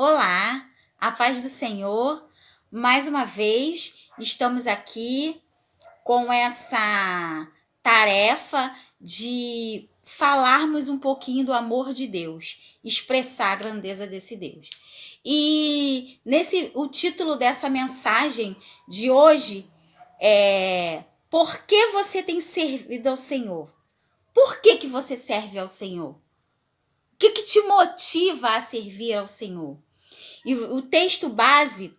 Olá, a paz do Senhor. Mais uma vez estamos aqui com essa tarefa de falarmos um pouquinho do amor de Deus, expressar a grandeza desse Deus. E o título dessa mensagem de hoje é: Por que você tem servido ao Senhor? Por que você serve ao Senhor? O que te motiva a servir ao Senhor? E o texto base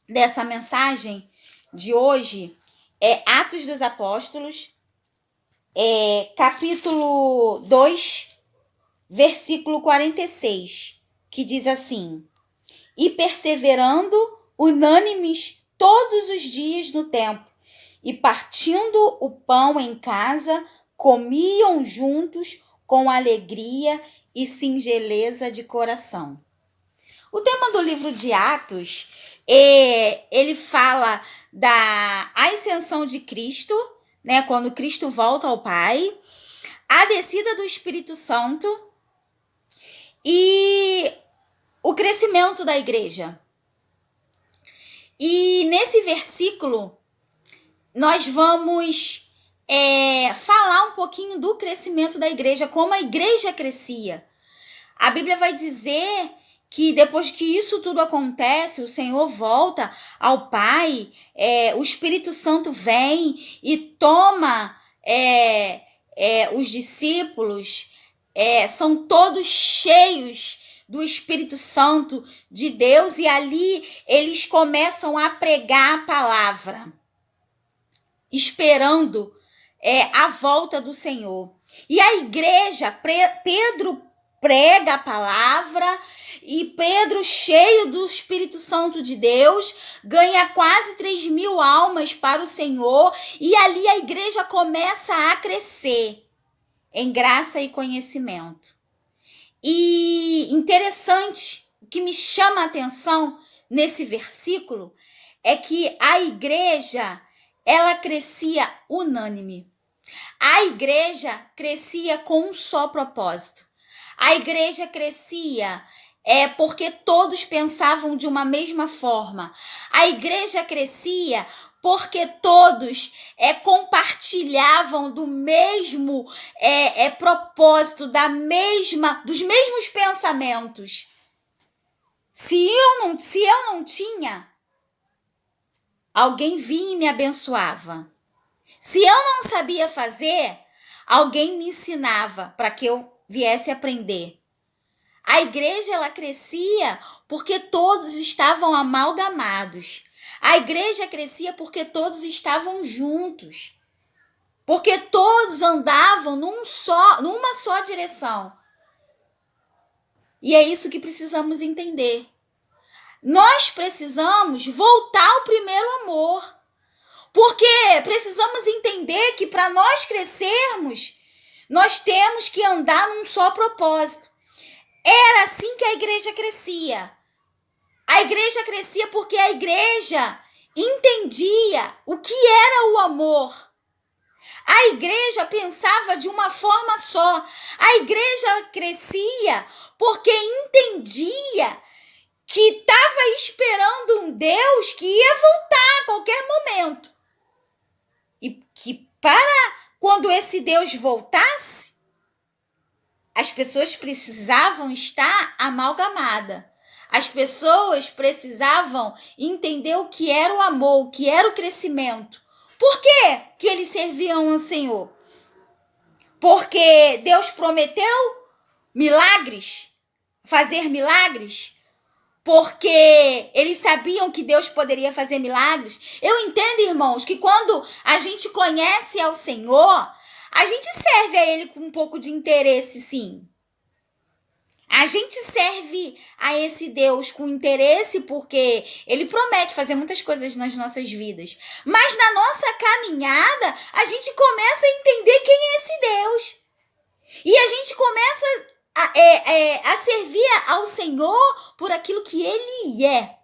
dessa mensagem de hoje é Atos dos Apóstolos, capítulo 2, versículo 46, que diz assim: E perseverando unânimes todos os dias no templo, e partindo o pão em casa, comiam juntos com alegria e singeleza de coração. O tema do livro de Atos, ele fala da ascensão de Cristo, né, quando Cristo volta ao Pai, a descida do Espírito Santo e o crescimento da igreja. E nesse versículo, nós vamos falar um pouquinho do crescimento da igreja, como a igreja crescia. A Bíblia vai dizer que depois que isso tudo acontece, o Senhor volta ao Pai, o Espírito Santo vem e toma os discípulos, são todos cheios do Espírito Santo de Deus, e ali eles começam a pregar a palavra, esperando a volta do Senhor. E a igreja, Pedro prega a palavra, e Pedro, cheio do Espírito Santo de Deus, ganha quase 3.000 almas para o Senhor, e ali a igreja começa a crescer em graça e conhecimento. E interessante, o que me chama a atenção nesse versículo é que a igreja, ela crescia unânime. A igreja crescia com um só propósito. A igreja crescia porque todos pensavam de uma mesma forma. A igreja crescia porque todos compartilhavam do mesmo propósito, dos mesmos pensamentos. Se eu não tinha, alguém vinha e me abençoava. Se eu não sabia fazer, alguém me ensinava para que eu viesse aprender. A igreja, ela crescia porque todos estavam amalgamados. A igreja crescia porque todos estavam juntos. Porque todos andavam numa só direção. E é isso que precisamos entender. Nós precisamos voltar ao primeiro amor. Porque precisamos entender que para nós crescermos, nós temos que andar num só propósito. Era assim que a igreja crescia. A igreja crescia porque a igreja entendia o que era o amor. A igreja pensava de uma forma só. A igreja crescia porque entendia que estava esperando um Deus que ia voltar a qualquer momento. E que quando esse Deus voltasse, as pessoas precisavam estar amalgamadas. As pessoas precisavam entender o que era o amor, o que era o crescimento. Por que eles serviam ao Senhor? Porque Deus prometeu milagres, fazer milagres? Porque eles sabiam que Deus poderia fazer milagres? Eu entendo, irmãos, que quando a gente conhece ao Senhor, a gente serve a Ele com um pouco de interesse, sim. A gente serve a esse Deus com interesse porque Ele promete fazer muitas coisas nas nossas vidas. Mas na nossa caminhada, a gente começa a entender quem é esse Deus. E a gente começa a servir ao Senhor por aquilo que Ele é.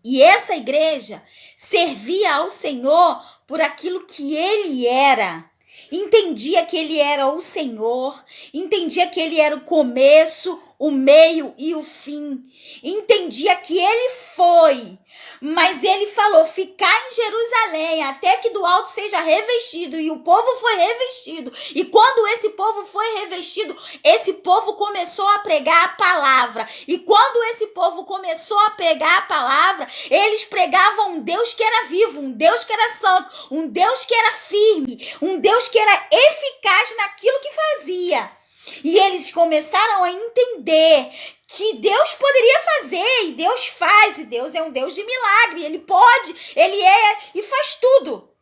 E essa igreja servia ao Senhor por aquilo que Ele era. Entendia que Ele era o Senhor, entendia que Ele era o começo, o meio e o fim. Entendia que ele foi, mas ele falou: ficar em Jerusalém até que do alto seja revestido. E o povo foi revestido. E quando esse povo foi revestido, esse povo começou a pregar a palavra. E quando esse povo começou a pregar a palavra, eles pregavam um Deus que era vivo, um Deus que era santo, um Deus que era firme, um Deus que era eficaz naquilo que fazia. E eles começaram a entender que Deus poderia fazer, e Deus faz, e Deus é um Deus de milagre, Ele pode, Ele é e faz tudo.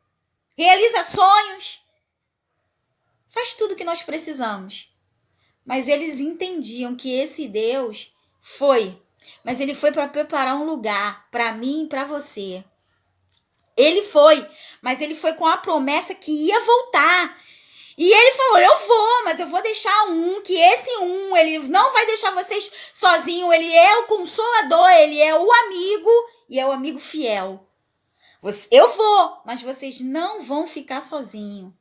Realiza sonhos, faz tudo que nós precisamos. Mas eles entendiam que esse Deus foi, mas Ele foi para preparar um lugar para mim e para você. Ele foi, mas Ele foi com a promessa que ia voltar. E ele falou: eu vou, mas eu vou deixar que esse ele não vai deixar vocês sozinhos. Ele é o consolador, ele é o amigo e é o amigo fiel. Eu vou, mas vocês não vão ficar sozinhos.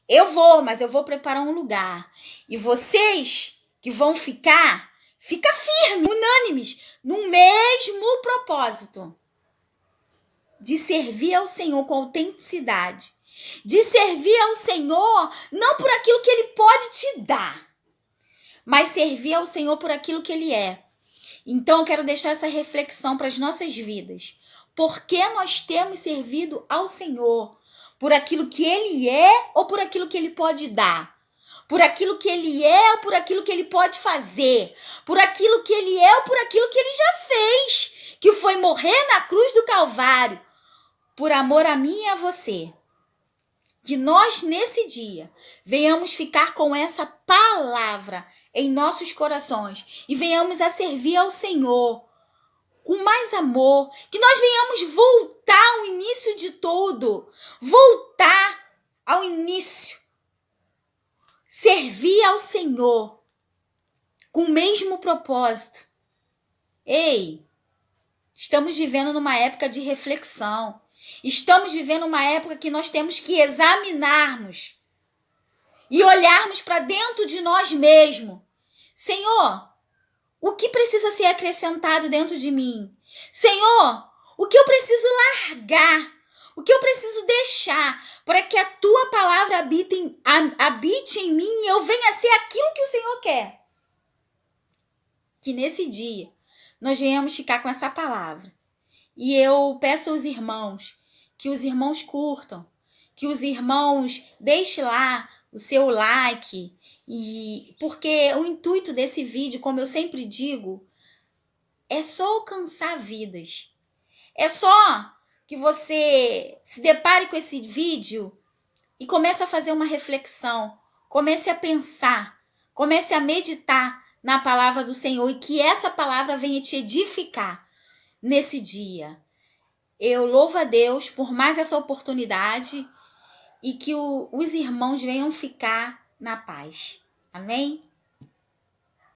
Eu vou, mas eu vou preparar um lugar. E vocês que vão fica firmes, unânimes, no mesmo propósito de servir ao Senhor com autenticidade. De servir ao Senhor não por aquilo que Ele pode te dar, mas servir ao Senhor por aquilo que Ele é. Então eu quero deixar essa reflexão para as nossas vidas. Por que nós temos servido ao Senhor? Por aquilo que Ele é ou por aquilo que Ele pode dar? Por aquilo que Ele é ou por aquilo que Ele pode fazer? Por aquilo que Ele é ou por aquilo que Ele já fez? Que foi morrer na cruz do Calvário, por amor a mim e a você. Que nós, nesse dia, venhamos ficar com essa palavra em nossos corações e venhamos a servir ao Senhor com mais amor. Que nós venhamos voltar ao início de tudo. Voltar ao início. Servir ao Senhor com o mesmo propósito. Ei, estamos vivendo numa época de reflexão. Estamos vivendo uma época que nós temos que examinarmos e olharmos para dentro de nós mesmos. Senhor, o que precisa ser acrescentado dentro de mim? Senhor, o que eu preciso largar? O que eu preciso deixar para que a tua palavra habite em mim e eu venha a ser aquilo que o Senhor quer? Que nesse dia nós venhamos ficar com essa palavra. E eu peço aos irmãos que os irmãos curtam, que os irmãos deixem lá o seu like, porque o intuito desse vídeo, como eu sempre digo, é só alcançar vidas. É só que você se depare com esse vídeo e comece a fazer uma reflexão, comece a pensar, comece a meditar na palavra do Senhor e que essa palavra venha te edificar nesse dia. Eu louvo a Deus por mais essa oportunidade e que os irmãos venham ficar na paz. Amém?